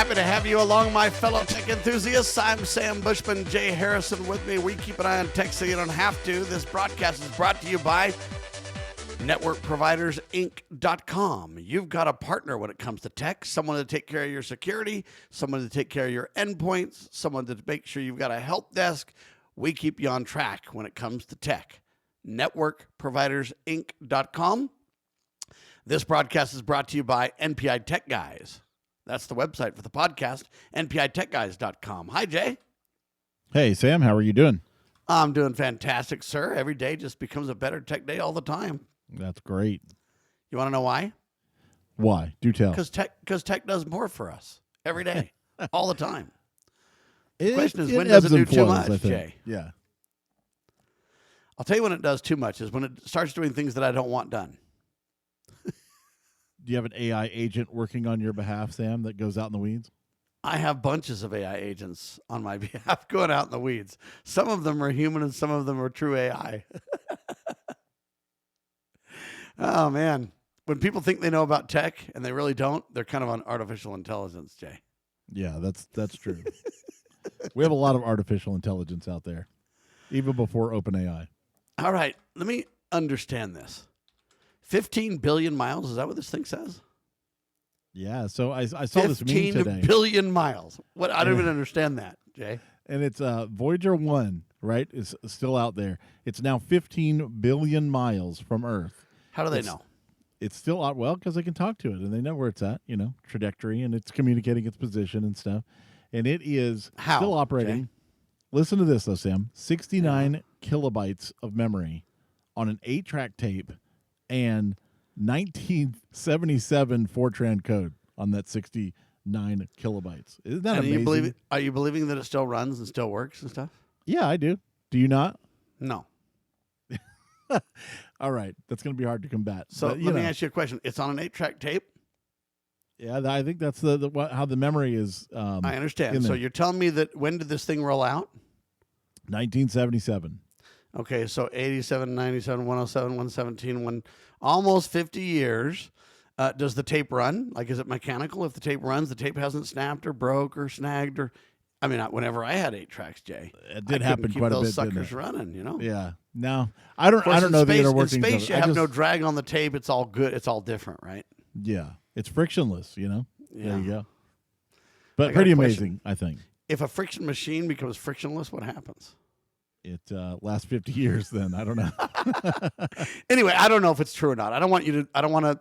Happy to have you along, my fellow tech enthusiasts. I'm Sam Bushman, Jay Harrison with me. We keep an eye on tech so you don't have to. This broadcast is brought to you by NetworkProvidersInc.com. You've got a partner when it comes to tech, someone to take care of your security, someone to take care of your endpoints, someone to make sure you've got a help desk. We keep you on track when it comes to tech. NetworkProvidersInc.com. This broadcast is brought to you by NPI Tech Guys. That's the website for the podcast, npitechguys.com. Hi, Jay. Hey, Sam. How are you doing? I'm doing fantastic, sir. Every day just becomes a better tech day all the time. That's great. You want to know why? Why? Do tell. Because tech does more for us every day, all the time. The question is, when does it do too much, Jay? Yeah. I'll tell you when it does too much is when it starts doing things that I don't want done. Do you have an AI agent working on your behalf, Sam, that goes out in the weeds? I have bunches of AI agents on my behalf going out in the weeds. Some of them are human and some of them are true AI. Oh, man. When people think they know about tech and they really don't, they're kind of on artificial intelligence, Jay. Yeah, that's true. We have a lot of artificial intelligence out there, even before OpenAI. All right. Let me understand this. 15 billion miles. Is that what this thing says? Yeah. So I saw this meme today. 15 billion miles. What? I don't even understand that, Jay. And it's Voyager 1, right? Is still out there. It's now 15 billion miles from Earth. How do they know? It's still out, well, because they can talk to it, and they know where it's at, trajectory, and it's communicating its position and stuff. And it is still operating. Jay? Listen to this, though, Sam. 69 kilobytes of memory on an 8-track tape and 1977 Fortran code on that 69 kilobytes. Isn't that amazing? Are you believing that it still runs and still works and stuff? Yeah, I do. Do you not? No. All right. That's going to be hard to combat. So let me ask you a question. It's on an 8-track tape? Yeah, I think that's how the memory is. I understand. So you're telling me that when did this thing roll out? 1977. Okay, so 87, 97, 107, 117, almost 50 years. Does the tape run? Like, is it mechanical? If the tape runs, the tape hasn't snapped or broke or snagged or... I mean, whenever I had 8 tracks, Jay, it did happen quite a bit. Those suckers running, Yeah. No, I don't know the inner workings. In space, you have no drag on the tape. It's all good. It's all different, right? Yeah, it's frictionless. Yeah. There you go. But pretty amazing, I think. If a friction machine becomes frictionless, what happens? It lasts 50 years. Then I don't know. Anyway, I don't know if it's true or not. I don't want to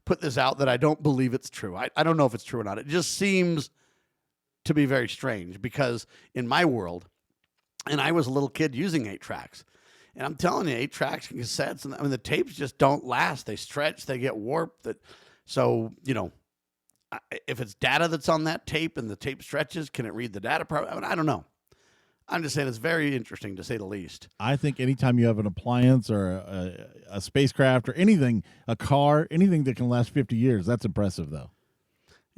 put this out that I don't believe it's true. I don't know if it's true or not. It just seems to be very strange because in my world, and I was a little kid using 8 tracks, and I'm telling you, 8 tracks and cassettes, and the tapes just don't last. They stretch, they get warped. So if it's data that's on that tape and the tape stretches, can it read the data? I don't know. I'm just saying it's very interesting to say the least. I think anytime you have an appliance or a spacecraft or anything, a car, anything that can last 50 years, that's impressive, though.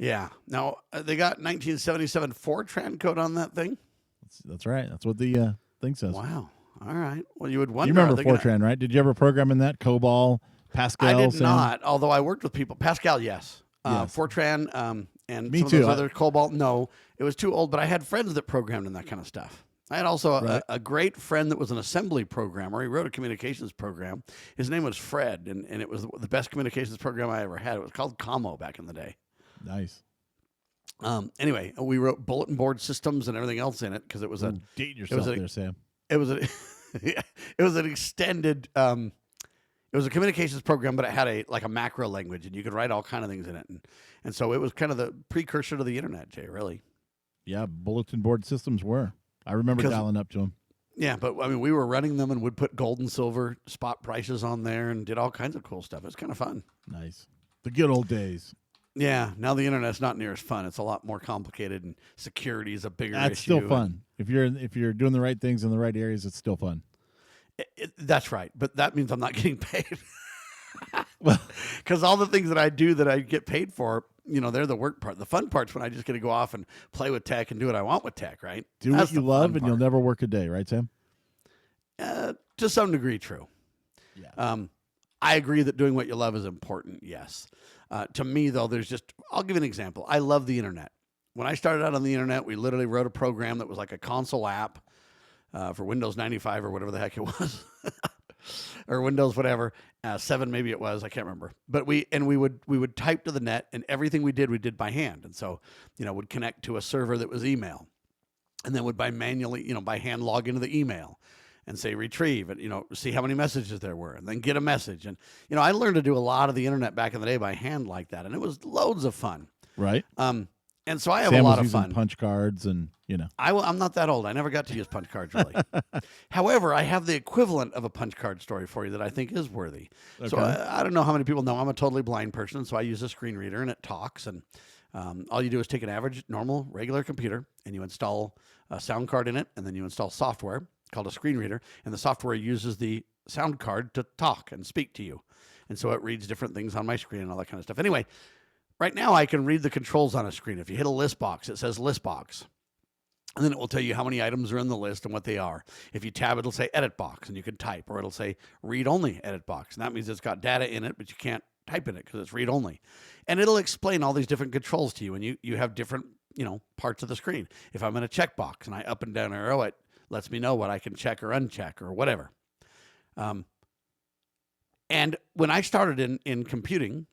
Yeah. Now, they got 1977 Fortran code on that thing? That's right. That's what the thing says. Wow. All right. Well, you would wonder. You remember Fortran, right? Did you ever program in that? COBOL, Pascal? I did not, although I worked with people. Pascal, yes. Fortran and Me some too. of those other COBOL, no. It was too old, but I had friends that programmed in that kind of stuff. I had also a great friend that was an assembly programmer. He wrote a communications program. His name was Fred, and it was the best communications program I ever had. It was called Commo back in the day. Nice. Anyway, we wrote bulletin board systems and everything else in it because it was date yourself there, Sam. It was it was an extended. It was a communications program, but it had a macro language, and you could write all kind of things in it, and so it was kind of the precursor to the internet, Jay. Really. Yeah, bulletin board systems were. I remember dialing up to them. Yeah, but I mean, we were running them and would put gold and silver spot prices on there and did all kinds of cool stuff. It was kind of fun. Nice. The good old days. Yeah, now the internet's not near as fun. It's a lot more complicated, and security is a bigger issue. That's still fun. If you're doing the right things in the right areas, it's still fun. That's right, but that means I'm not getting paid. Well, because all the things that I do that I get paid for, they're the work part. The fun part's when I just get to go off and play with tech and do what I want with tech, right? Do what you love, and you'll never work a day, right, Sam? To some degree, true. Yeah. I agree that doing what you love is important, yes. To me, though, I'll give you an example. I love the internet. when I started out on the internet, we literally wrote a program that was like a console app for Windows 95 or whatever the heck it was, or Windows whatever, 7 maybe it was, I can't remember. But we would type to the net, and everything we did by hand. And so, would connect to a server that was email, and then would by hand log into the email and say retrieve and see how many messages there were, and then get a message. And I learned to do a lot of the internet back in the day by hand like that, and it was loads of fun. Right. And so I have Sam a lot was of fun. using punch cards and I'm not that old. I never got to use punch cards really. However, I have the equivalent of a punch card story for you that I think is worthy. Okay. So I don't know how many people know I'm a totally blind person, so I use a screen reader and it talks. And all you do is take an average, normal, regular computer and you install a sound card in it, and then you install software called a screen reader, and the software uses the sound card to talk and speak to you. And so it reads different things on my screen and all that kind of stuff. Anyway, right now I can read the controls on a screen. If you hit a list box, it says list box. And then it will tell you how many items are in the list and what they are. If you tab, it'll say edit box and you can type, or it'll say read only edit box. And that means it's got data in it, but you can't type in it because it's read only. And it'll explain all these different controls to you. And you have different, parts of the screen. If I'm in a checkbox and I up and down arrow, it lets me know what I can check or uncheck or whatever. And when I started in computing,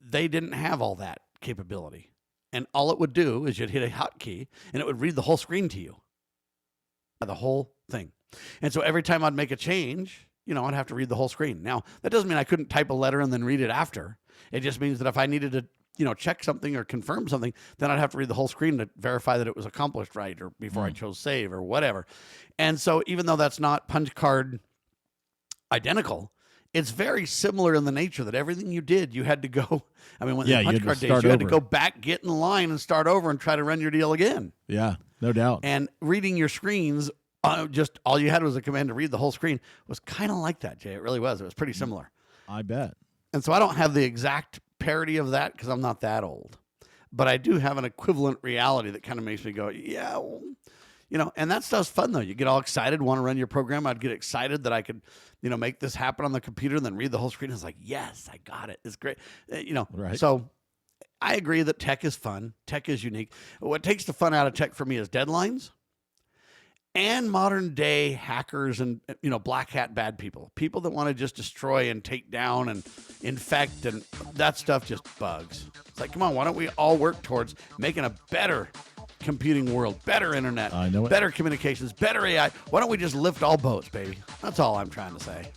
they didn't have all that capability. And all it would do is you'd hit a hotkey and it would read the whole screen to you. The whole thing. And so every time I'd make a change, I'd have to read the whole screen. Now, that doesn't mean I couldn't type a letter and then read it after. It just means that if I needed to, check something or confirm something, then I'd have to read the whole screen to verify that it was accomplished right, or before I chose save or whatever. And so even though that's not punch card identical, it's very similar in the nature that everything you did, you had to go. I mean, when the punch card days, you had to go back, get in line, and start over and try to run your deal again. Yeah, no doubt. And reading your screens, just all you had was a command to read the whole screen, was kind of like that, Jay. It really was. It was pretty similar. I bet. And so I don't have the exact parody of that because I'm not that old. But I do have an equivalent reality that kind of makes me go, yeah, well, and that stuff's fun, though. You get all excited, want to run your program. I'd get excited that I could, make this happen on the computer and then read the whole screen. It's like, yes, I got it. It's great. Right. So I agree that tech is fun. Tech is unique. What takes the fun out of tech for me is deadlines and modern day hackers and, black hat bad people that want to just destroy and take down and infect, and that stuff just bugs. It's like, come on, why don't we all work towards making a better computing world, better internet, better communications, better AI? Why don't we just lift all boats, baby? That's all I'm trying to say.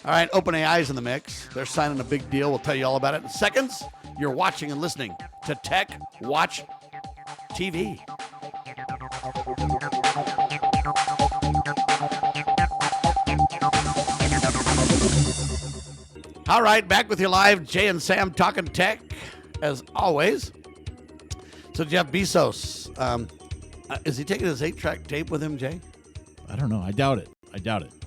All right, OpenAI's in the mix. They're signing a big deal. We'll tell you all about it in seconds. You're watching and listening to TechWatch TV. All right, back with you live, Jay and Sam talking tech, as always. So Jeff Bezos, is he taking his 8-track tape with him, Jay? I don't know. I doubt it.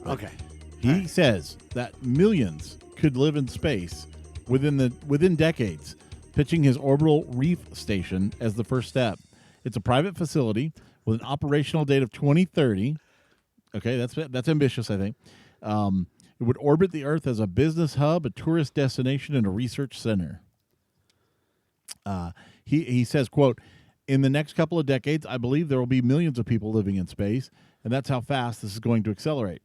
Okay. He says that millions could live in space within decades, pitching his Orbital Reef station as the first step. It's a private facility with an operational date of 2030. Okay, that's ambitious, I think. It would orbit the Earth as a business hub, a tourist destination, and a research center. He says, quote, "In the next couple of decades, I believe there will be millions of people living in space, and that's how fast this is going to accelerate."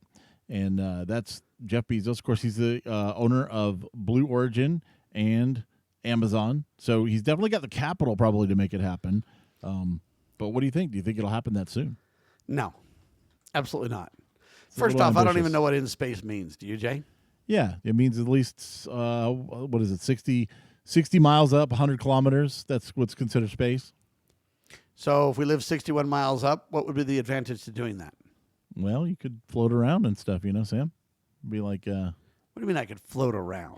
And that's Jeff Bezos. Of course, he's the owner of Blue Origin and Amazon, so he's definitely got the capital probably to make it happen. But what do you think? Do you think it'll happen that soon? No, absolutely not. First off, I don't even know what in space means. Do you, Jay? Yeah, it means at least, 60 miles up, 100 kilometers. That's what's considered space. So if we live 61 miles up, what would be the advantage to doing that? Well, you could float around and stuff, Sam? Be like... What do you mean I could float around?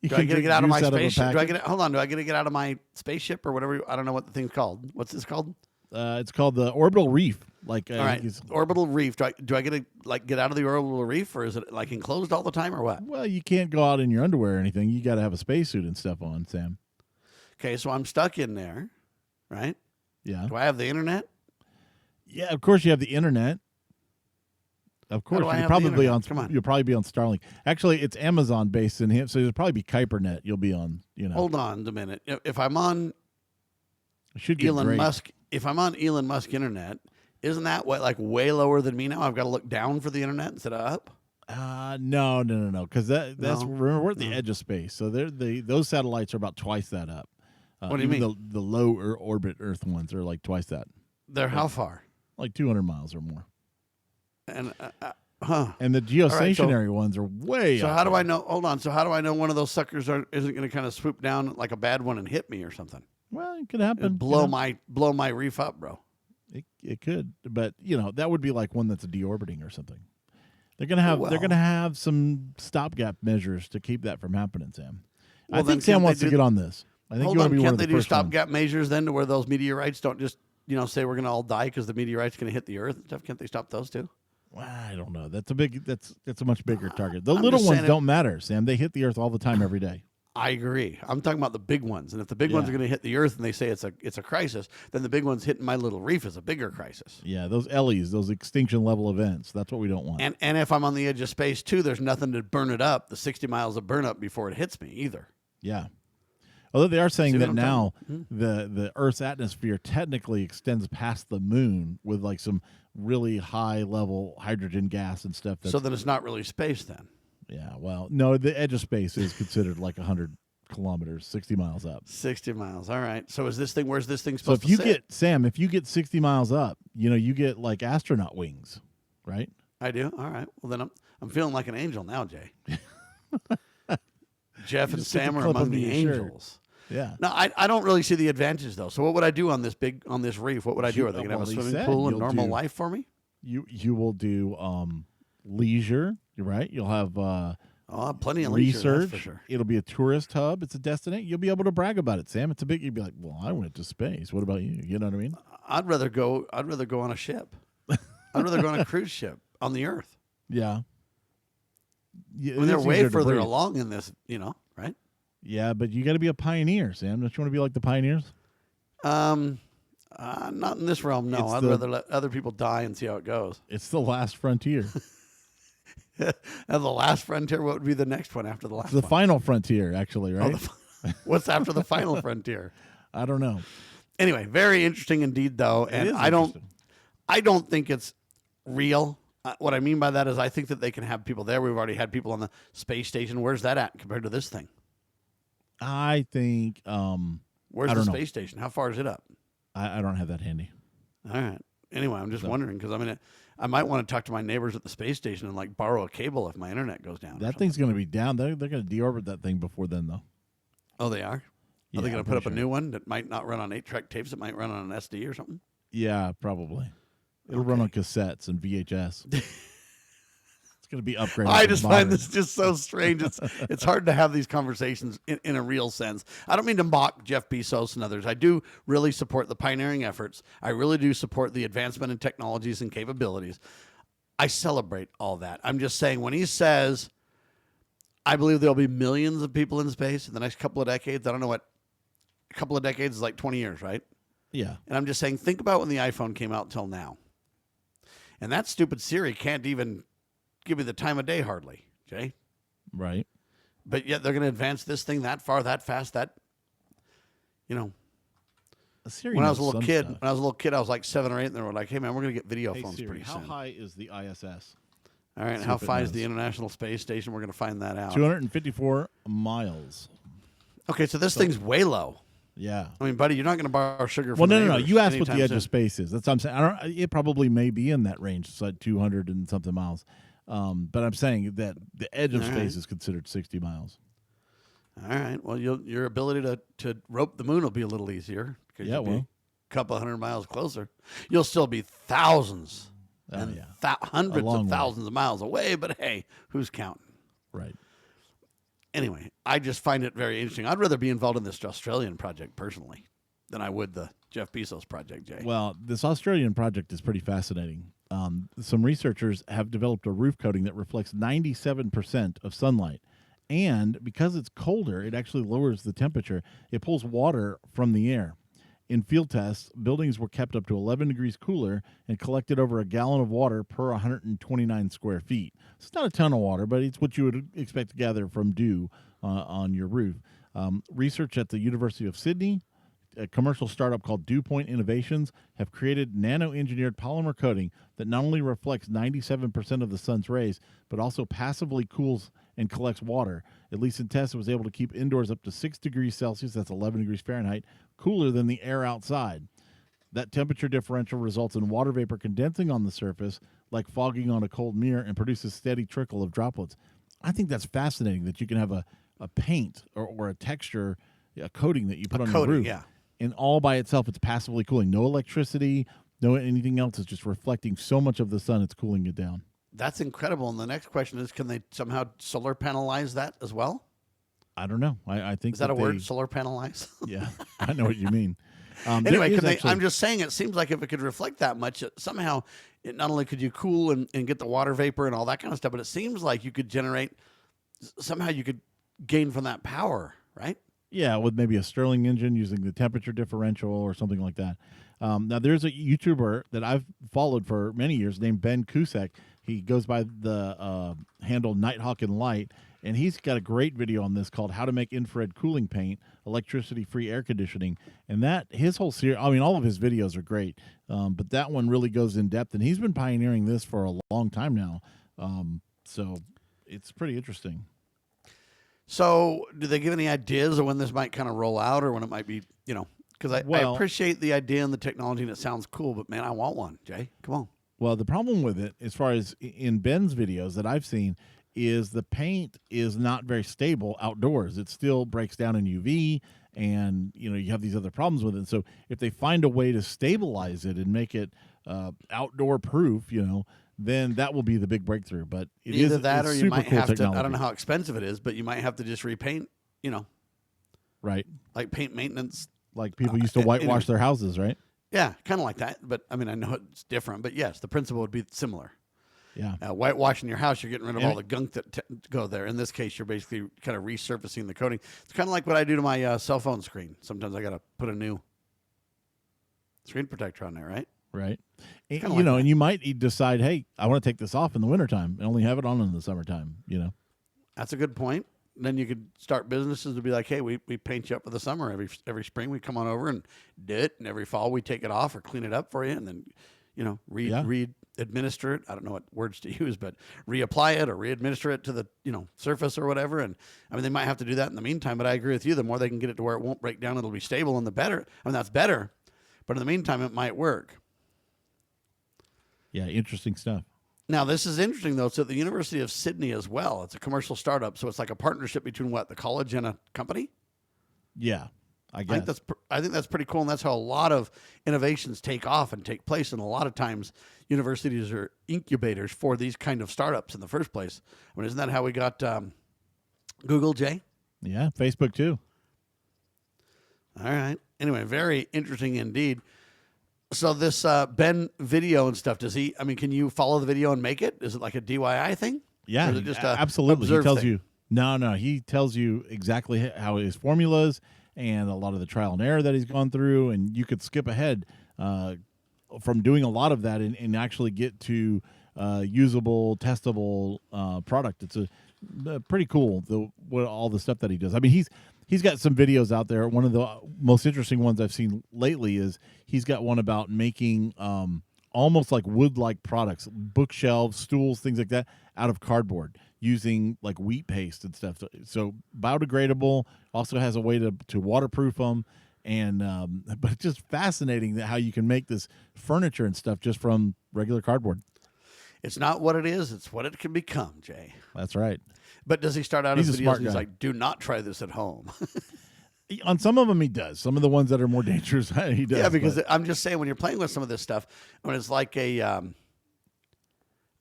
Do I get to get out of my spaceship? Hold on. Do I get to get out of my spaceship or whatever? I don't know what the thing's called. What's this called? It's called the Orbital Reef. All right, Orbital Reef. Do I get to get out of the Orbital Reef, or is it enclosed all the time, or what? Well, you can't go out in your underwear or anything. You got to have a spacesuit and stuff on, Sam. Okay, so I'm stuck in there, right? Yeah. Do I have the internet? Yeah, of course you have the internet. Of course, you'll probably be on Starlink. Actually, it's Amazon based in him, so there'll probably be KuiperNet. You'll be on, Hold on a minute. If I'm on It should get Elon great. Musk, if I'm on Elon Musk internet, isn't that what like way lower than me now? I've got to look down for the internet instead of up. No, because that's No? remember we're at the edge of space, so those satellites are about twice that up. What do you mean? The low orbit Earth ones are like twice that, They're how far? like 200 miles or more. And And the geostationary ones are way. So up how do there. I know? Hold on. So how do I know one of those suckers isn't going to kind of swoop down like a bad one and hit me or something? Well, it could happen. And blow my reef up, bro. It could, but that would be like one that's deorbiting or something. They're gonna have some stopgap measures to keep that from happening, Sam. Well, I think Sam wants to get on this. I think Hold you want on. to be one Can't of they the do first ones. stopgap measures then to where those meteorites don't just say we're going to all die because the meteorite's going to hit the Earth and stuff? Can't they stop those too? Well, I don't know. That's a much bigger target. The I'm little just ones saying don't matter, Sam. They hit the Earth all the time, every day. I agree. I'm talking about the big ones, and if the big ones are going to hit the Earth and they say it's a crisis, then the big ones hitting my little reef is a bigger crisis. Yeah, those LEs, those extinction level events. That's what we don't want. And if I'm on the edge of space too, there's nothing to burn it up. The 60 miles of burn up before it hits me either. Yeah. Although they are saying See what that I'm now talking- the Earth's atmosphere technically extends past the moon with like some really high level hydrogen gas and stuff. So then it's not really space then. Yeah, well, no, the edge of space is considered like 100 kilometers, 60 miles up. 60 miles. All right. So where's this thing So supposed if you to sit? if you get 60 miles up, you get like astronaut wings, right? I do. All right. Well, then I'm feeling like an angel now, Jay. Jeff and just stick a Sam are clip among under the your shirt. angels. Yeah. No, I don't really see the advantage though. So what would I do on this reef? What would I do? Are they going to have a Well, he swimming said pool and you'll normal do- life for me? You will do leisure, you're right? You'll have Plenty of leisure, research. that's for sure. It'll be a tourist hub. It's a destination. You'll be able to brag about it, Sam. It's a big. You'd be like, well, I went to space. What about you? You know what I mean? I'd rather go on a ship. I'd rather go on a cruise ship on the Earth. Yeah. Yeah, I mean, they're it's way easier to further breathe. along in this, right? Yeah, but you got to be a pioneer, Sam. Don't you want to be like the pioneers? Not in this realm. No, It's I'd the- rather let other people die and see how it goes. It's the last frontier. And the last frontier. What would be the next one after the last? the one? final frontier, actually, Oh, right? What's after the final frontier? I don't know. Anyway, very interesting indeed, though, It and is I don't interesting. think it's real. What I mean by that is I think that they can have people there. We've already had people on the space station. Where's that at compared to this thing? I think Where's I the don't know. space station? How far is it up? I don't have that handy. All right. Anyway, I'm just wondering because I might want to talk to my neighbors at the space station and like borrow a cable if my internet goes down. or That something. thing's going to be down. They're going to deorbit that thing before then, though. Oh, they are. Yeah, Are they going I'm to put up pretty a sure. new one that might not run on 8-track tapes? It might run on an SD or something. Yeah, probably. It'll run on cassettes and VHS. It's going to be upgraded. I to just modern. find this just so strange. It's hard to have these conversations in a real sense. I don't mean to mock Jeff Bezos and others. I do really support the pioneering efforts. I really do support the advancement in technologies and capabilities. I celebrate all that. I'm just saying when he says, I believe there'll be millions of people in space in the next couple of decades. I don't know what a couple of decades is like 20 years, right? Yeah. And I'm just saying, think about when the iPhone came out till now. And that stupid Siri can't even give me the time of day hardly, Jay. Right. But yet they're going to advance this thing that far, that fast, that, Siri when I was a knows little some kid, stuff. I was like 7 or 8, and they were like, hey, man, we're going to get video Hey phones Siri, pretty how soon. high is the ISS? All right, See how if it far is knows. the International Space Station? We're going to find that out. 254 miles. Okay, so this thing's way low. Yeah. I mean, buddy, you're not going to borrow sugar Well, from no. the neighbors You asked what anytime the edge soon. of space is. That's what I'm saying. It probably may be in that range. It's like 200 and something miles. But I'm saying that the edge of All space right. is considered 60 miles. All right, well, your ability to rope the moon will be a little easier. Because Yeah, you'll be well. a couple 100 miles closer. You'll still be thousands and yeah. hundreds A long of way. thousands of miles away, but hey, who's counting? Right. Anyway, I just find it very interesting. I'd rather be involved in this Australian project personally than I would the Jeff Bezos project, Jay. Well, this Australian project is pretty fascinating. Some researchers have developed a roof coating that reflects 97% of sunlight. And because it's colder, it actually lowers the temperature. It pulls water from the air. In field tests, buildings were kept up to 11 degrees cooler and collected over a gallon of water per 129 square feet. So it's not a ton of water, but it's what you would expect to gather from dew on your roof. Research at the University of Sydney, a commercial startup called Dew Point Innovations have created nano-engineered polymer coating that not only reflects 97% of the sun's rays, but also passively cools and collects water. At least in tests, it was able to keep indoors up to 6 degrees Celsius, that's 11 degrees Fahrenheit, cooler than the air outside. That temperature differential results in water vapor condensing on the surface, like fogging on a cold mirror, and produces steady trickle of droplets. I think that's fascinating that you can have a paint or a texture, a coating that you put on your roof. Yeah. And all by itself, it's passively cooling. No electricity, no anything else. It's just reflecting so much of the sun, it's cooling it down. That's incredible. And the next question is, can they somehow solar panelize that as well? I don't know. I think is that a word? Solar panelize? Yeah, I know what you mean. Anyway, I'm just saying, it seems like if it could reflect that much, somehow, not only could you cool and get the water vapor and all that kind of stuff, but it seems like you could generate, somehow you could gain from that power, right? Yeah, with maybe a Starlink engine using the temperature differential or something like that. Now, there's a YouTuber that I've followed for many years named Ben Cusack. He goes by the handle Nighthawk and Light, and he's got a great video on this called How to Make Infrared Cooling Paint, Electricity-Free Air Conditioning. And that, his whole series, I mean, all of his videos are great, but that one really goes in depth, and he's been pioneering this for a long time now. So it's pretty interesting. So do they give any ideas of when this might kind of roll out or when it might be, because I appreciate the idea and the technology and it sounds cool, but man, I want one, Jay. Come on. Well, the problem with it, as far as in Ben's videos that I've seen, is the paint is not very stable outdoors. It still breaks down in UV, and you have these other problems with it. So if they find a way to stabilize it and make it outdoor proof, then that will be the big breakthrough. But either that or you might have technology. to, I don't know how expensive it is, but you might have to just repaint, Right. Like paint maintenance. Like people used to whitewash their houses, right? Yeah, kind of like that. But I mean, I know it's different, but yes, the principle would be similar. Yeah. Whitewashing your house, you're getting rid of all the gunk that go there. In this case, you're basically kind of resurfacing the coating. It's kind of like what I do to my cell phone screen. Sometimes I got to put a new screen protector on there, right? Right. And, like and you might decide, hey, I want to take this off in the wintertime and only have it on in the summertime, That's a good point. Then you could start businesses to be like, hey, we paint you up for the summer. Every spring we come on over and do it, and every fall we take it off or clean it up for you, and then, administer it. I don't know what words to use, but reapply it or re-administer it to the, surface or whatever. And I mean, they might have to do that in the meantime, but I agree with you. The more they can get it to where it won't break down, it'll be stable, and the better. I mean, that's better. But in the meantime, it might work. Yeah, interesting stuff. Now, this is interesting, though. It's at the University of Sydney as well. It's a commercial startup, so it's like a partnership between the college and a company? Yeah, I guess. I think that's pretty cool, and that's how a lot of innovations take off and take place. And a lot of times, universities are incubators for these kind of startups in the first place. I mean, isn't that how we got Google, Jay? Yeah, Facebook too. All right. Anyway, very interesting indeed. So this Ben video and stuff, can you follow the video and make it? Is it like a DIY thing? Yeah, or is it just absolutely. He tells thing? you. No. He tells you exactly how his formulas and a lot of the trial and error that he's gone through, and you could skip ahead from doing a lot of that and actually get to usable, testable product. It's a pretty cool all the stuff that he does. I mean, he's got some videos out there. One of the most interesting ones I've seen lately is he's got one about making almost like wood-like products, bookshelves, stools, things like that, out of cardboard using like wheat paste and stuff. So biodegradable, also has a way to waterproof them. And but it's just fascinating that how you can make this furniture and stuff just from regular cardboard. It's not what it is, it's what it can become, Jay. That's right. But does he start out his videos and he's guy. like, do not try this at home? On some of them he does. Some of the ones that are more dangerous he does. Yeah, because I'm just saying when you're playing with some of this stuff, when it's like a,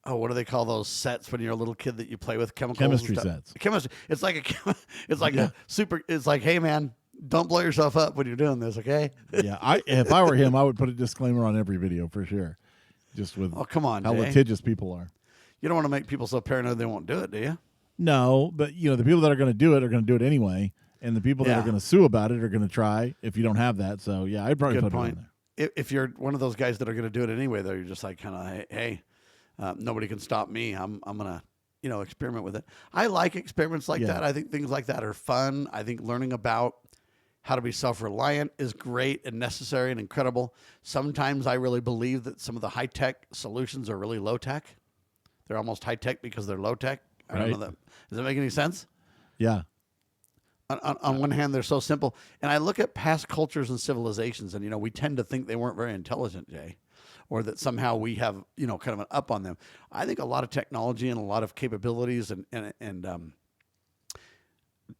what do they call those sets when you're a little kid that you play with chemicals? Chemistry sets. Chemistry. It's like it's like, hey man, don't blow yourself up when you're doing this, okay? Yeah, if I were him, I would put a disclaimer on every video for sure. Just with come on, how Jay. litigious people are. You don't want to make people so paranoid they won't do it, do you? No, but the people that are going to do it are going to do it anyway, and the people that are going to sue about it are going to try if you don't have that. So yeah, I'd probably put it on there. If you're one of those guys that are going to do it anyway, though, you're just like kind of, hey, nobody can stop me. I'm gonna experiment with it. I like experiments like that. I think things like that are fun. I think learning about how to be self-reliant is great and necessary and incredible. Sometimes I really believe that some of the high-tech solutions are really low-tech. They're almost high-tech because they're low-tech. I don't know that. Does that make any sense? Yeah. On one hand, they're so simple. And I look at past cultures and civilizations, and, we tend to think they weren't very intelligent, Jay, or that somehow we have, kind of an up on them. I think a lot of technology and a lot of capabilities and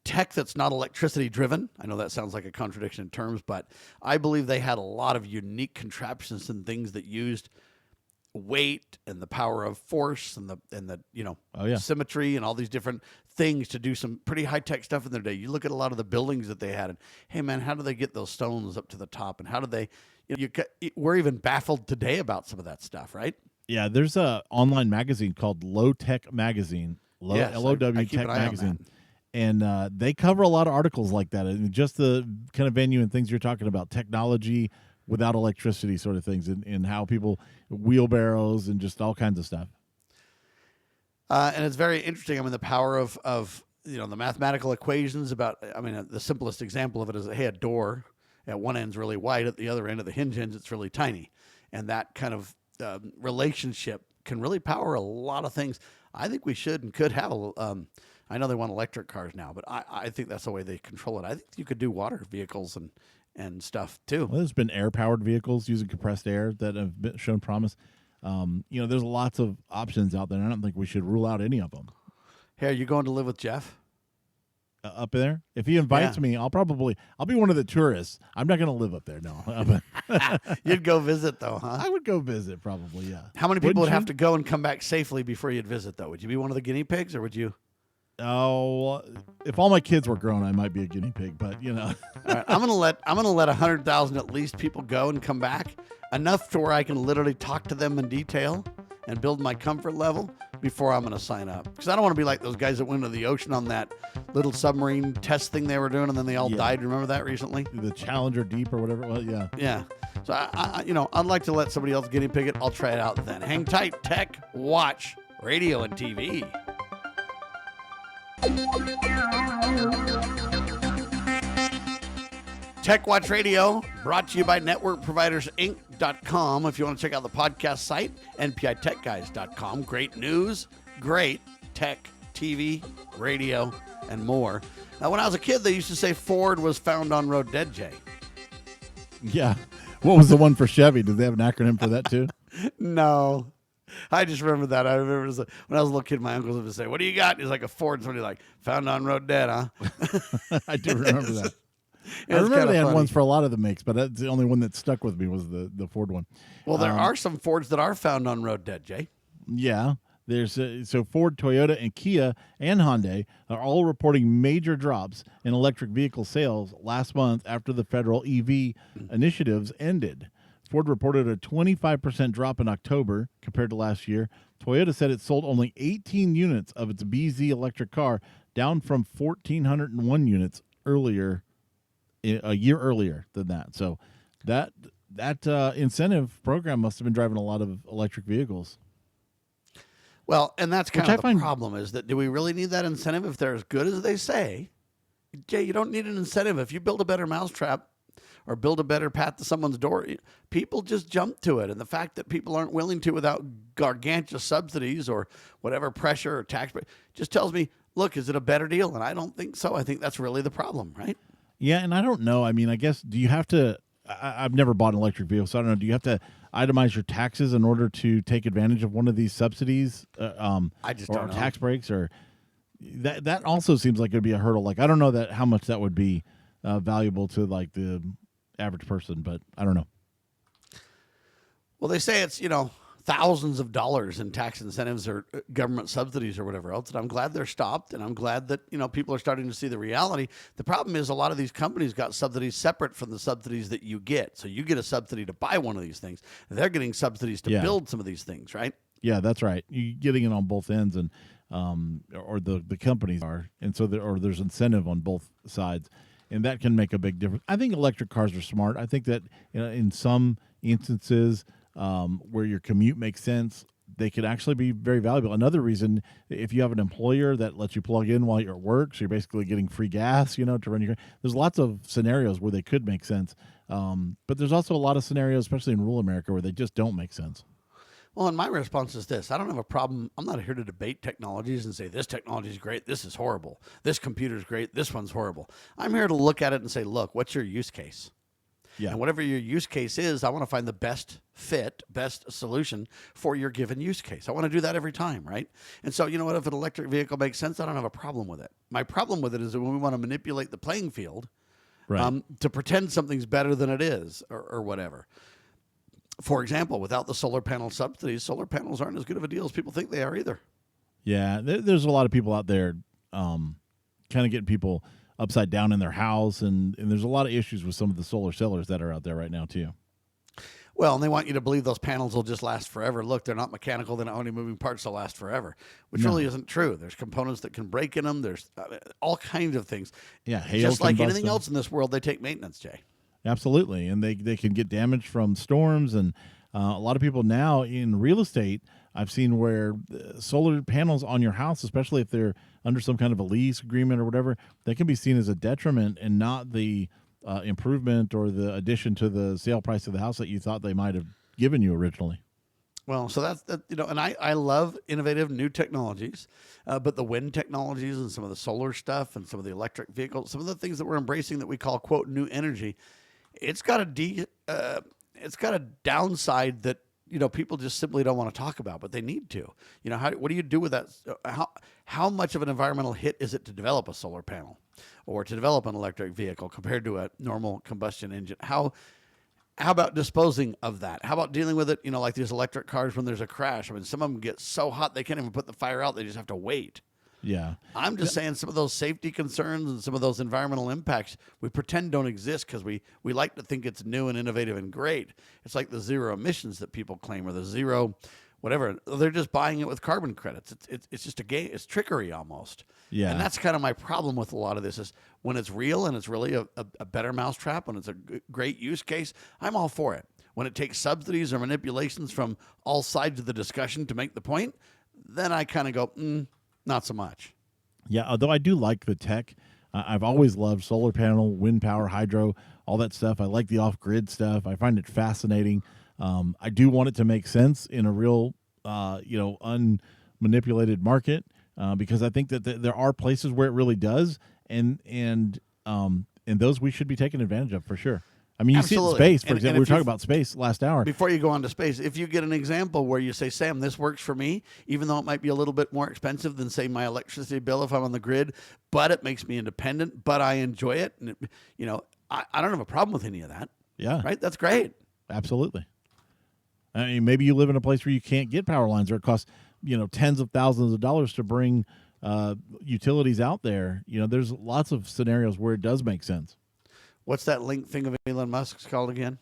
tech that's not electricity driven. I know that sounds like a contradiction in terms, but I believe they had a lot of unique contraptions and things that used weight and the power of force and the symmetry and all these different things to do some pretty high tech stuff in their day. You look at a lot of the buildings that they had, and hey man, how do they get those stones up to the top? And how do they? We're even baffled today about some of that stuff, right? Yeah, there's a online magazine called Low Tech Magazine, LOW Tech Magazine. And they cover a lot of articles like that, and just the kind of venue and things you're talking about, technology without electricity sort of things, and how people, wheelbarrows and just all kinds of stuff. And it's very interesting. I mean, the power of the mathematical equations about, the simplest example of it is, hey, a door at one end's really wide, at the other end of the hinge ends, it's really tiny. And that kind of relationship can really power a lot of things. I think we should and could have I know they want electric cars now, but I think that's the way they control it. I think you could do water vehicles and stuff too. Well, there's been air-powered vehicles using compressed air that have shown promise. There's lots of options out there, and I don't think we should rule out any of them. Hey, are you going to live with Jeff? Up there? If he invites me, I'll be one of the tourists. I'm not going to live up there, no. You'd go visit, though, huh? I would go visit, probably, yeah. How many people would have to go and come back safely before you'd visit, though? Would you be one of the guinea pigs, or would you? Oh, if all my kids were grown, I might be a guinea pig, but All right, I'm gonna let 100,000 at least people go and come back, enough to where I can literally talk to them in detail and build my comfort level before I'm gonna sign up. Because I don't want to be like those guys that went into the ocean on that little submarine test thing they were doing, and then they all died. Remember that recently? The Challenger Deep or whatever it was. Yeah. Yeah. So I'd like to let somebody else guinea pig it. I'll try it out then. Hang tight. TechWatch Radio and TV. TechWatch Radio, brought to you by NetworkProvidersInc.com. If you want to check out the podcast site, NPITechGuys.com. Great news, great tech, TV, radio, and more. Now, when I was a kid, they used to say Ford was found on road dead, Jay. Yeah. What was the one for Chevy? Did they have an acronym for that, too? No. I just remember that. I remember when I was a little kid, my uncles would say, "What do you got?" He's like, "A Ford." And somebody like, "Found on road dead, huh?" I do remember that. I remember they had ones for a lot of the makes, but that's the only one that stuck with me was the Ford one. Well, there are some Fords that are found on road dead, Jay. Yeah. There's so Ford, Toyota, and Kia and Hyundai are all reporting major drops in electric vehicle sales last month after the federal EV initiatives ended. Ford reported a 25% drop in October compared to last year. Toyota said it sold only 18 units of its BZ electric car, down from 1,401 units a year earlier than that. So that incentive program must have been driving a lot of electric vehicles. Well, and that's kind of the problem, is that do we really need that incentive if they're as good as they say? Jay, you don't need an incentive. If you build a better mousetrap or build a better path to someone's door, people just jump to it. And the fact that people aren't willing to without gargantuan subsidies or whatever pressure or tax just tells me, look, is it a better deal? And I don't think so. I think that's really the problem, right? Yeah, and I don't know. I mean, I guess, do you have to I've never bought an electric vehicle, so I don't know. Do you have to itemize your taxes in order to take advantage of one of these subsidies? I just don't know. Tax breaks, or that also seems like it'd be a hurdle. Like, I don't know how much that would be valuable to like the average person, but I don't know. Well, they say it's, thousands of dollars in tax incentives or government subsidies or whatever else. And I'm glad they're stopped. And I'm glad that, people are starting to see the reality. The problem is a lot of these companies got subsidies separate from the subsidies that you get. So you get a subsidy to buy one of these things. They're getting subsidies to build some of these things, right? Yeah, that's right. You're getting it on both ends, and or the companies are. And so there's incentive on both sides. And that can make a big difference. I think electric cars are smart. I think that in some instances where your commute makes sense, they could actually be very valuable. Another reason, if you have an employer that lets you plug in while you're at work, so you're basically getting free gas, to run your. There's lots of scenarios where they could make sense, but there's also a lot of scenarios, especially in rural America, where they just don't make sense. Well, and my response is this. I don't have a problem. I'm not here to debate technologies and say this technology is great, this is horrible. This computer is great, this one's horrible. I'm here to look at it and say, look, what's your use case? Yeah. And whatever your use case is, I want to find the best fit, best solution for your given use case. I want to do that every time, right? And so, you know what? If an electric vehicle makes sense, I don't have a problem with it. My problem with it is that when we want to manipulate the playing field to pretend something's better than it is or whatever. For example, without the solar panel subsidies, solar panels aren't as good of a deal as people think they are either. Yeah, there's a lot of people out there kind of getting people upside down in their house, and there's a lot of issues with some of the solar sellers that are out there right now too. Well, and they want you to believe those panels will just last forever. Look, they're not mechanical. They're not only moving parts that last forever, which really isn't true. There's components that can break in them. There's all kinds of things. Yeah, hail just can like bust anything them. else in this world, they take maintenance, Jay. Absolutely, and they can get damaged from storms, and a lot of people now in real estate, I've seen where solar panels on your house, especially if they're under some kind of a lease agreement or whatever, they can be seen as a detriment and not the improvement or the addition to the sale price of the house that you thought they might have given you originally. Well, so that's that, and I love innovative new technologies, but the wind technologies and some of the solar stuff and some of the electric vehicles, some of the things that we're embracing that we call quote new energy, it's got a downside that people just simply don't want to talk about, but they need to. What do you do with that? How much of an environmental hit is it to develop a solar panel or to develop an electric vehicle compared to a normal combustion engine? How about disposing of that? How about dealing with it, like these electric cars when there's a crash? I mean, some of them get so hot they can't even put the fire out. They just have to wait. Yeah. I'm just saying some of those safety concerns and some of those environmental impacts we pretend don't exist because we like to think it's new and innovative and great. It's like the zero emissions that people claim or the zero whatever. They're just buying it with carbon credits. It's just a game. It's trickery almost. Yeah. And that's kind of my problem with a lot of this is when it's real and it's really a better mousetrap, when it's a great use case, I'm all for it. When it takes subsidies or manipulations from all sides of the discussion to make the point, then I kind of go, not so much. Yeah, although I do like the tech. I've always loved solar panel, wind power, hydro, all that stuff. I like the off-grid stuff. I find it fascinating. I do want it to make sense in a real, unmanipulated market because I think that there are places where it really does, and those we should be taking advantage of for sure. I mean, you Absolutely. see it in space, for And example. We were if you- talking about space last hour. Before you go on to space, if you get an example where you say, Sam, this works for me, even though it might be a little bit more expensive than, say, my electricity bill if I'm on the grid, but it makes me independent, but I enjoy it. And, I don't have a problem with any of that. Yeah. Right? That's great. Absolutely. I mean, maybe you live in a place where you can't get power lines or it costs, tens of thousands of dollars to bring utilities out there. There's lots of scenarios where it does make sense. What's that link thing of Elon Musk's called again?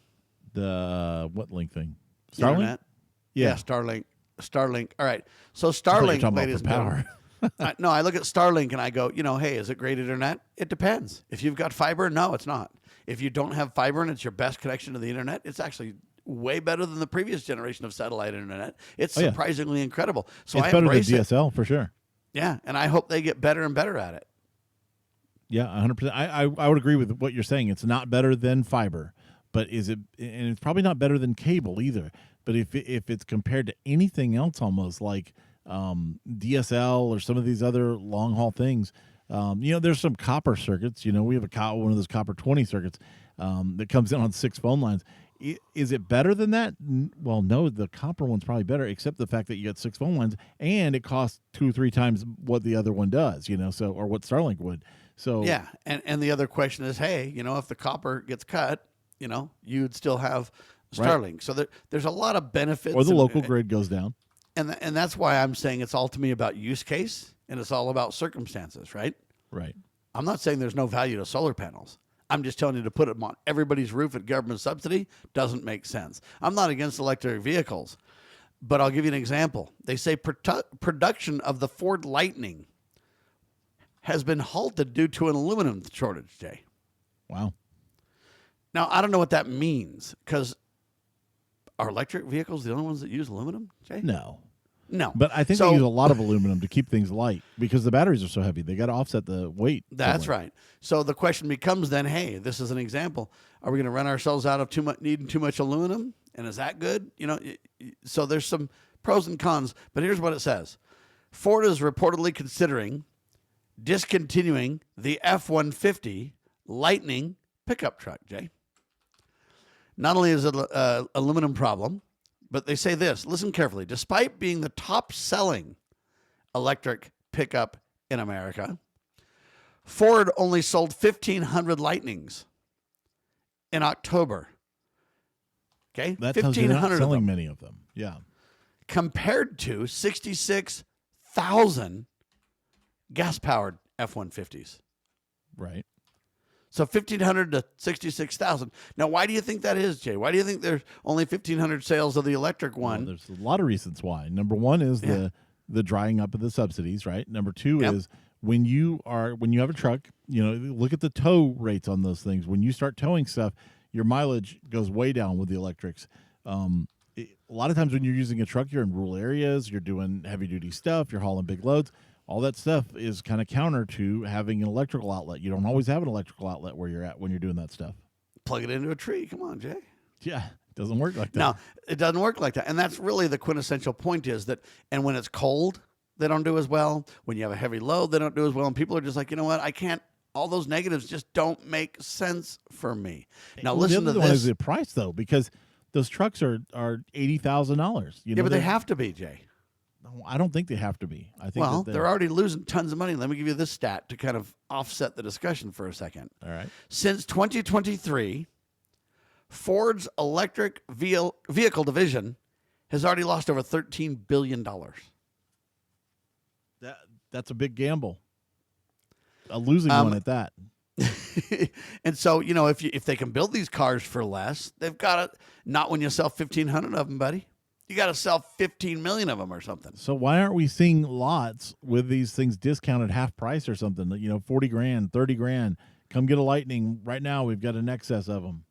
The what link thing? Starlink? Internet? Yeah. Starlink. All right. So I thought you were Starlink, talking about ladies for and power. gentlemen. No, I look at Starlink and I go, hey, is it great internet? It depends. If you've got fiber, no, it's not. If you don't have fiber and it's your best connection to the internet, it's actually way better than the previous generation of satellite internet. It's Oh, yeah. surprisingly incredible. So It's I better than embrace it. DSL for sure. Yeah, and I hope they get better and better at it. Yeah, 100%. I would agree with what you're saying. It's not better than fiber, but is it? And it's probably not better than cable either. But if it's compared to anything else, almost like DSL or some of these other long haul things, there's some copper circuits. We have one of those copper 20 circuits that comes in on 6 phone lines. Is it better than that? Well, no, the copper one's probably better, except the fact that you got 6 phone lines and it costs 2 or 3 times what the other one does, or what Starlink would. So Yeah, and the other question is, hey, if the copper gets cut, you'd still have Starlink. Right. So there's a lot of benefits. or the and- local grid goes down. And that's why I'm saying it's all to me about use case and it's all about circumstances, right? Right. I'm not saying there's no value to solar panels. I'm just telling you to put them on everybody's roof at government subsidy doesn't make sense. I'm not against electric vehicles, but I'll give you an example. They say production of the Ford Lightning has been halted due to an aluminum shortage, Jay. Wow. Now, I don't know what that means because are electric vehicles the only ones that use aluminum, Jay? No. No. But I think they use a lot of aluminum to keep things light because the batteries are so heavy. They got to offset the weight. That's right. So the question becomes then, hey, this is an example. Are we going to run ourselves out of needing too much aluminum? And is that good? So there's some pros and cons. But here's what it says. Ford is reportedly considering discontinuing the F-150 Lightning pickup truck, Jay. Not only is it an aluminum problem, but they say this, listen carefully, despite being the top-selling electric pickup in America, Ford only sold 1,500 Lightnings in October. Okay? That tells you they're not 1,500 selling many of them. Yeah. Compared to 66,000 gas-powered F-150s. Right. So 1,500 to 66,000. Now, why do you think that is, Jay? Why do you think there's only 1,500 sales of the electric one? Well, there's a lot of reasons why. Number one is the drying up of the subsidies, right? Number two is when you have a truck, look at the tow rates on those things. When you start towing stuff, your mileage goes way down with the electrics. A lot of times when you're using a truck, you're in rural areas, you're doing heavy duty stuff, you're hauling big loads. All that stuff is kind of counter to having an electrical outlet. You don't always have an electrical outlet where you're at when you're doing that stuff. Plug it into a tree. Come on, Jay. Yeah, it doesn't work like that. No, it doesn't work like that. And that's really the quintessential point is that, and when it's cold, they don't do as well. When you have a heavy load, they don't do as well. And people are just like, you know what? I can't, all those negatives just don't make sense for me. Now, listen to the this. One is the price, though, because those trucks are $80,000. Yeah, but they have to be, Jay. I don't think they have to be. I think they're already losing tons of money. Let me give you this stat to kind of offset the discussion for a second. All right. Since 2023, Ford's electric vehicle division has already lost over $13 billion. That's a big gamble. A losing one at that. And so, if they can build these cars for less, they've got to, not when you sell 1,500 of them, buddy. You got to sell 15 million of them or something. So why aren't we seeing lots with these things discounted half price or something? 40 grand, 30 grand. Come get a Lightning right now. We've got an excess of them.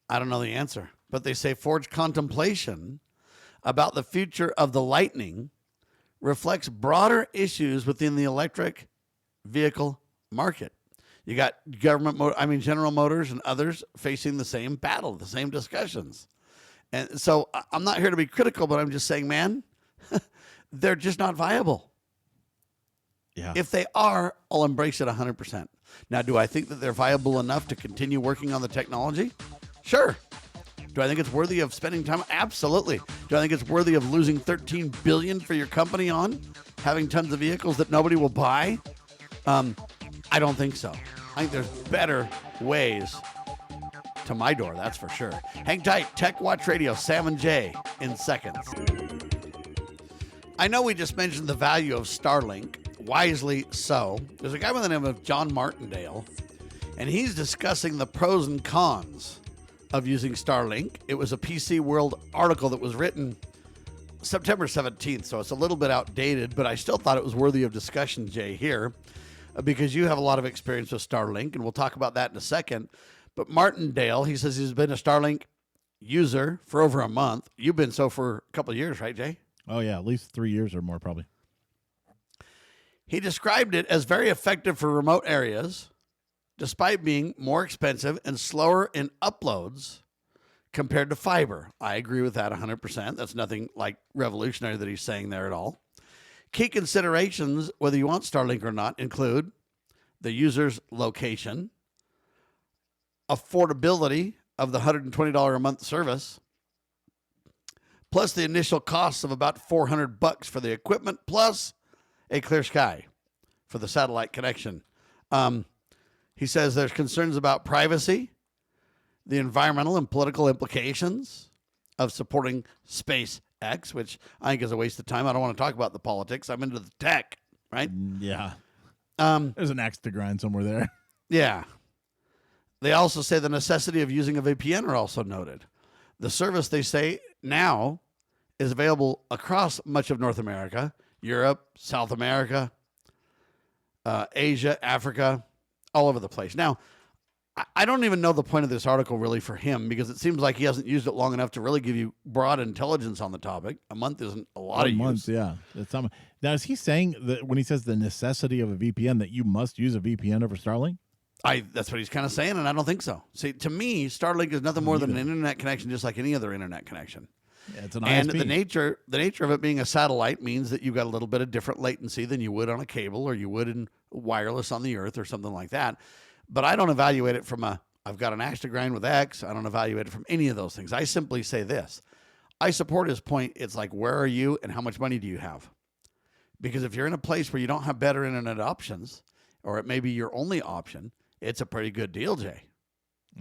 I don't know the answer, but they say Ford's contemplation about the future of the Lightning reflects broader issues within the electric vehicle market. You got General Motors and others facing the same battle, the same discussions. And so I'm not here to be critical, but I'm just saying, man, they're just not viable. Yeah. If they are, I'll embrace it 100%. Now, do I think that they're viable enough to continue working on the technology? Sure. Do I think it's worthy of spending time? Absolutely. Do I think it's worthy of losing $13 billion for your company on having tons of vehicles that nobody will buy? I don't think so. I think there's better ways to my door, that's for sure. Hang tight. TechWatch Radio, Sam and Jay in seconds. I know we just mentioned the value of Starlink, wisely so. There's a guy by the name of John Martindale, and he's discussing the pros and cons of using Starlink. It was a PC World article that was written September 17th, so it's a little bit outdated, but I still thought it was worthy of discussion, Jay, here, because you have a lot of experience with Starlink, and we'll talk about that in a second. But Martindale, he says he's been a Starlink user for over a month. You've been so for a couple of years, right, Jay? Oh, yeah, at least 3 years or more, probably. He described it as very effective for remote areas, despite being more expensive and slower in uploads compared to fiber. I agree with that 100%. That's nothing like revolutionary that he's saying there at all. Key considerations, whether you want Starlink or not, include the user's location, affordability of the $120 a month service, plus the initial costs of about $400 for the equipment, plus a clear sky for the satellite connection. He says there's concerns about privacy, the environmental and political implications of supporting SpaceX, which I think is a waste of time. I don't want to talk about the politics. I'm into the tech, right? Yeah. There's an axe to grind somewhere there. Yeah. They also say the necessity of using a VPN are also noted. The service, they say, now is available across much of North America, Europe, South America, Asia, Africa, all over the place. Now, I don't even know the point of this article really for him, because it seems like he hasn't used it long enough to really give you broad intelligence on the topic. A month isn't a lot of month, use. yeah. Now, is he saying that when he says the necessity of a VPN that you must use a VPN over Starlink? That's what he's kind of saying, and I don't think so. See, to me, Starlink is nothing more than an internet connection, just like any other internet connection. Yeah, it's an And ISP. the nature of it being a satellite means that you've got a little bit of different latency than you would on a cable, or you would in wireless on the Earth or something like that. But I don't evaluate it from I've got an axe to grind with X. I don't evaluate it from any of those things. I simply say this. I support his point. It's like, where are you and how much money do you have? Because if you're in a place where you don't have better internet options, or it may be your only option, it's a pretty good deal, Jay.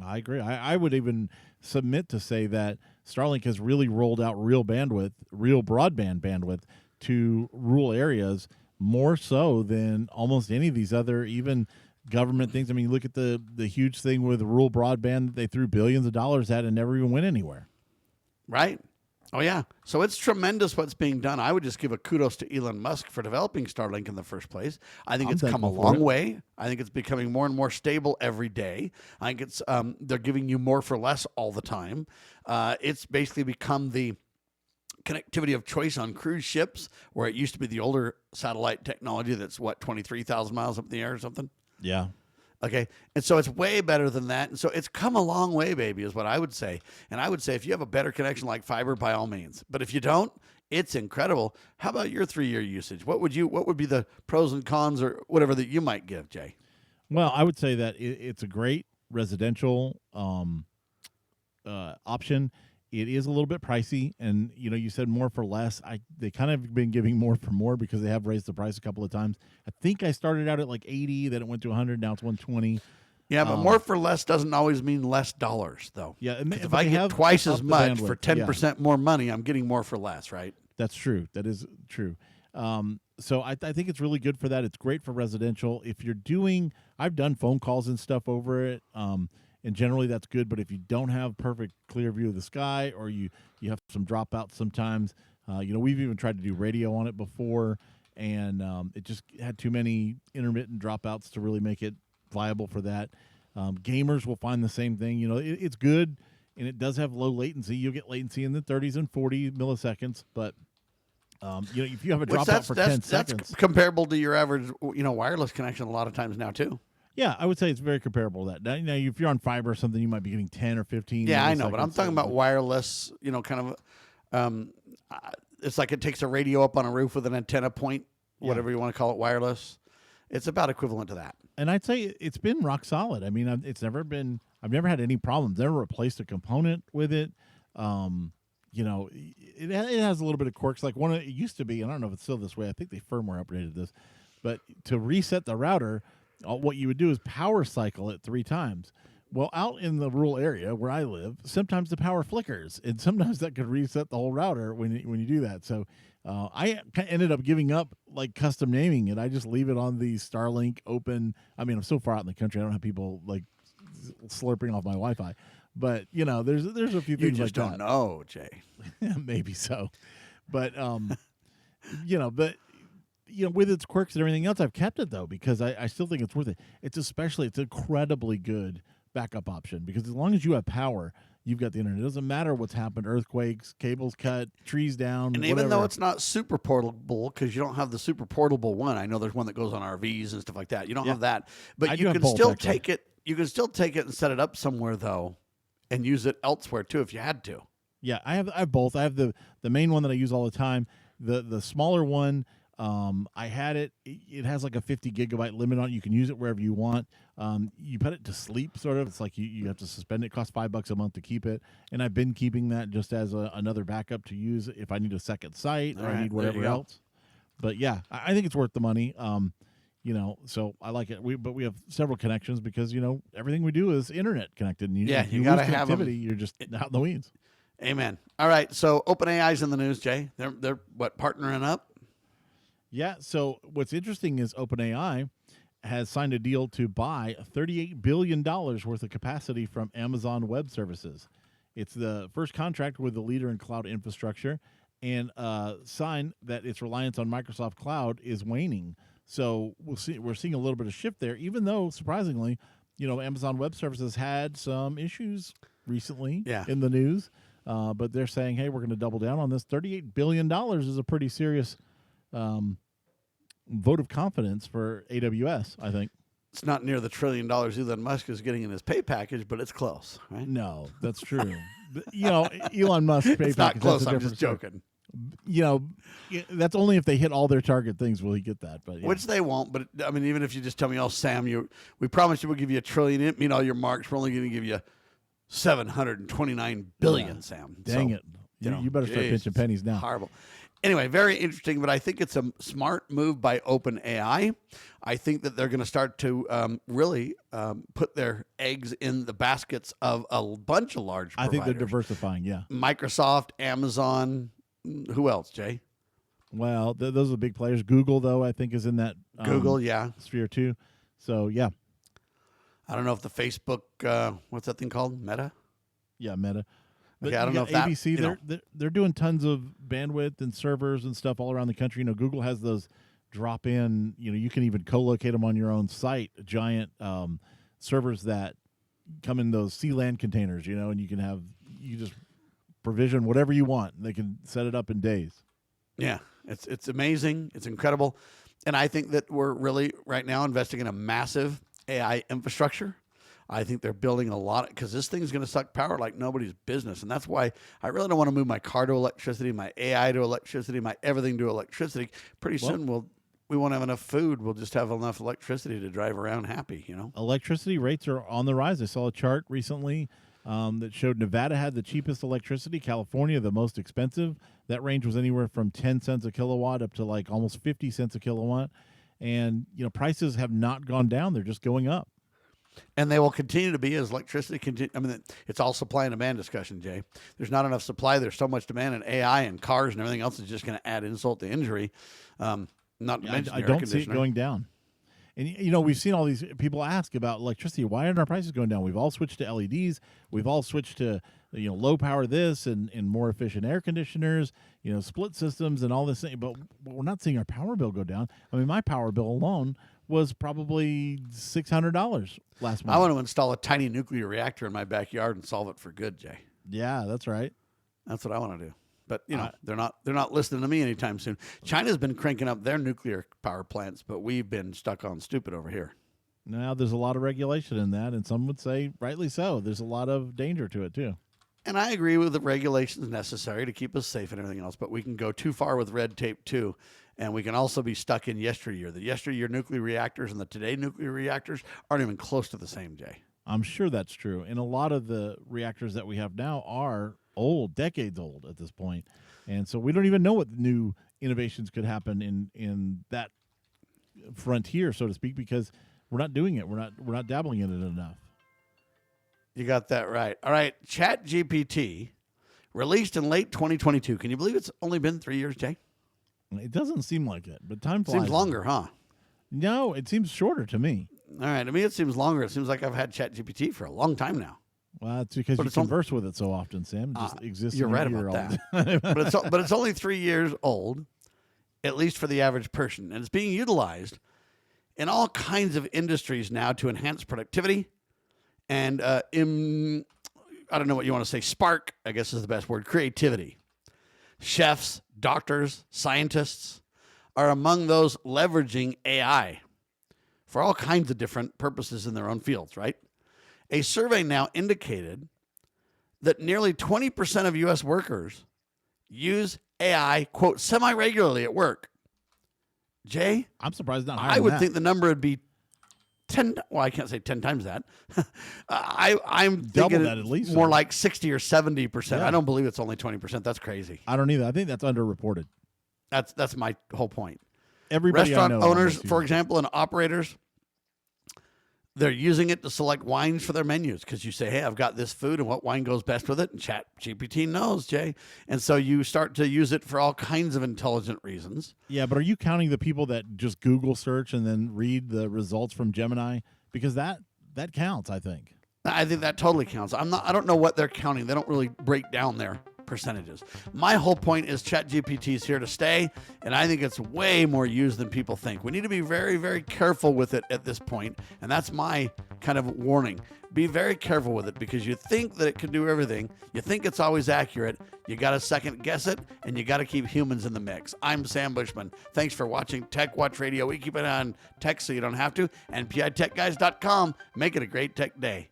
I agree. I would even submit to say that Starlink has really rolled out real broadband bandwidth to rural areas more so than almost any of these other even government things. I mean, look at the huge thing with rural broadband that they threw billions of dollars at and never even went anywhere. Right? Oh, yeah. So it's tremendous what's being done. I would just give a kudos to Elon Musk for developing Starlink in the first place. I think it's come a long way. I think it's becoming more and more stable every day. I think it's they're giving you more for less all the time. It's basically become the connectivity of choice on cruise ships, where it used to be the older satellite technology that's, 23,000 miles up in the air or something? Yeah. Okay. And so it's way better than that. And so it's come a long way, baby, is what I would say. And I would say if you have a better connection like fiber, by all means. But if you don't, it's incredible. How about your 3-year usage? What would be the pros and cons or whatever that you might give, Jay? Well, I would say that it's a great residential option. It is a little bit pricey, and you said more for less. They kind of been giving more for more because they have raised the price a couple of times. I think I started out at like 80, then it went to 100, now it's 120. Yeah, but more for less doesn't always mean less dollars, though. Yeah, if I get twice as much for 10% more money, I'm getting more for less, right? That's true. That is true. So I think it's really good for that. It's great for residential. If you're I've done phone calls and stuff over it. And generally that's good, but if you don't have perfect clear view of the sky, or you have some dropouts sometimes, we've even tried to do radio on it before, and it just had too many intermittent dropouts to really make it viable for that. Gamers will find the same thing. It's good, and it does have low latency. You'll get latency in the 30s and 40 milliseconds, but if you have a dropout for 10 seconds, that's comparable to your average wireless connection a lot of times now too. Yeah, I would say it's very comparable to that. Now, if you're on fiber or something, you might be getting 10 or 15. Yeah, I know, but I'm talking about wireless, kind of, it's like it takes a radio up on a roof with an antenna point, whatever you want to call it, wireless. It's about equivalent to that. And I'd say it's been rock solid. I mean, I've never had any problems. Never replaced a component with it. It has a little bit of quirks. Like it used to be, and I don't know if it's still this way. I think they firmware updated this. But to reset the router, what you would do is power cycle it 3 times. Well, out in the rural area where I live, sometimes the power flickers, and sometimes that could reset the whole router when you do that. So I ended up giving up like custom naming it. I just leave it on the Starlink open. I mean, I'm so far out in the country, I don't have people like slurping off my Wi-Fi. But there's a few things like that. You just don't know, Jay. Maybe so, but with its quirks and everything else, I've kept it though because I still think it's worth it. It's incredibly good backup option because as long as you have power, you've got the internet. It doesn't matter what's happened: earthquakes, cables cut, trees down. And even though it's not super portable, because you don't have the super portable one, I know there's one that goes on RVs and stuff like that. You don't have that, but you can still take it. You can still take it and set it up somewhere though, and use it elsewhere too if you had to. Yeah, I have both. I have the main one that I use all the time. The smaller one. I had it. It has like a 50 gigabyte limit on it. You can use it wherever you want. You put it to sleep, sort of. It's like you have to suspend it. It costs $5 a month to keep it, and I've been keeping that just as another backup to use if I need a second site or I need whatever else. But yeah, I think it's worth the money. So I like it. We have several connections because everything we do is internet connected. And you got to have connectivity. You're just out in the weeds. Amen. All right. So OpenAI's in the news, Jay. They're partnering up. Yeah, so what's interesting is OpenAI has signed a deal to buy $38 billion worth of capacity from Amazon Web Services. It's the first contract with the leader in cloud infrastructure and a sign that its reliance on Microsoft Cloud is waning. So we're seeing a little bit of shift there, even though, surprisingly, Amazon Web Services had some issues recently Yeah. in the news, but they're saying, hey, we're going to double down on this. $38 billion is a pretty serious vote of confidence for AWS, I think. It's not near the $1 trillion Elon Musk is getting in his pay package, but it's close, right? No, that's true. Elon Musk pay It's package. not close. That's a I'm different just story. joking. That's only if they hit all their target things will he get that. But Which they won't. But I mean, even if you just tell me, oh, Sam, we promised you we'll give you $1 trillion. Meet all your marks. We're only going to give you $729 billion, Sam. Dang So, it. You better start pinching pennies now. Horrible. Anyway, very interesting, but I think it's a smart move by OpenAI. I think that they're going to start to really put their eggs in the baskets of a bunch of large providers. I think they're diversifying, yeah. Microsoft, Amazon, who else, Jay? Well, those are the big players. Google, though, I think is in that Google, yeah. sphere too. So, yeah. I don't know if the Facebook, what's that thing called? Meta? Yeah, Meta. But Okay, I don't know if that, ABC, they're doing tons of bandwidth and servers and stuff all around the country. Google has those drop-in, you can even co-locate them on your own site, giant servers that come in those CLAN containers, and you just provision whatever you want. They can set it up in days. Yeah, it's amazing. It's incredible. And I think that we're really right now investing in a massive AI infrastructure. I think they're building a lot because this thing's going to suck power like nobody's business. And that's why I really don't want to move my car to electricity, my AI to electricity, my everything to electricity. Pretty soon we won't have enough food. We'll just have enough electricity to drive around happy, Electricity rates are on the rise. I saw a chart recently that showed Nevada had the cheapest electricity, California the most expensive. That range was anywhere from 10 cents a kilowatt up to like almost 50 cents a kilowatt. And, prices have not gone down. They're just going up. And they will continue to be as electricity continue. I mean, it's all supply and demand discussion, Jay. There's not enough supply. There's so much demand, and AI and cars and everything else is just going to add insult to injury. Not to mention I don't see it going down. And, we've seen all these people ask about electricity. Why aren't our prices going down? We've all switched to LEDs. We've all switched to, low power this and more efficient air conditioners, split systems and all this thing. But we're not seeing our power bill go down. I mean, my power bill alone was probably $600 last month. I want to install a tiny nuclear reactor in my backyard and solve it for good, Jay. Yeah, that's right. That's what I want to do. But they're not listening to me anytime soon. China's been cranking up their nuclear power plants, but we've been stuck on stupid over here. Now there's a lot of regulation in that, and some would say rightly so. There's a lot of danger to it too. And I agree with the regulations necessary to keep us safe and everything else, but we can go too far with red tape too. And we can also be stuck in yesteryear. The yesteryear nuclear reactors and the today nuclear reactors aren't even close to the same, Jay. I'm sure that's true. And a lot of the reactors that we have now are old, decades old at this point. And so we don't even know what new innovations could happen in that frontier, so to speak, because we're not doing it. We're not dabbling in it enough. You got that right. All right, ChatGPT released in late 2022. Can you believe it's only been 3 years, Jay? It doesn't seem like it, but time flies. Seems longer, huh? No, it seems shorter to me. All right, to me it seems longer. It seems like I've had ChatGPT for a long time now. Well, it's because you converse with it so often, Sam. It just exists. You're in right your about ear that. but it's only 3 years old, at least for the average person, and it's being utilized in all kinds of industries now to enhance productivity and I don't know what you want to say. Spark, I guess, is the best word. Creativity. Chefs, doctors, scientists are among those leveraging AI for all kinds of different purposes in their own fields, right? A survey now indicated that nearly 20% of U.S. workers use AI, quote, semi-regularly at work. Jay? I'm surprised not higher I than would that. think the number would be 10, well, I can't say 10 times that. I'm Double thinking that at least. more like 60 or 70%. Yeah. I don't believe it's only 20%. That's crazy. I don't either. I think that's underreported. That's my whole point. Everybody Restaurant I know owners, almost for uses it. example, and operators, they're using it to select wines for their menus because you say, hey, I've got this food and what wine goes best with it. And ChatGPT knows, Jay. And so you start to use it for all kinds of intelligent reasons. Yeah, but are you counting the people that just Google search and then read the results from Gemini? Because that counts, I think. I think that totally counts. I don't know what they're counting. They don't really break down their percentages. My whole point is ChatGPT is here to stay, and I think it's way more used than people think. We need to be very, very careful with it at this point, and that's my kind of warning. Be very careful with it because you think that it can do everything. You think it's always accurate. You got to second guess it, and you got to keep humans in the mix. I'm Sam Bushman. Thanks for watching TechWatch Radio. We keep it on tech so you don't have to, and pitechguys.com. Make it a great tech day.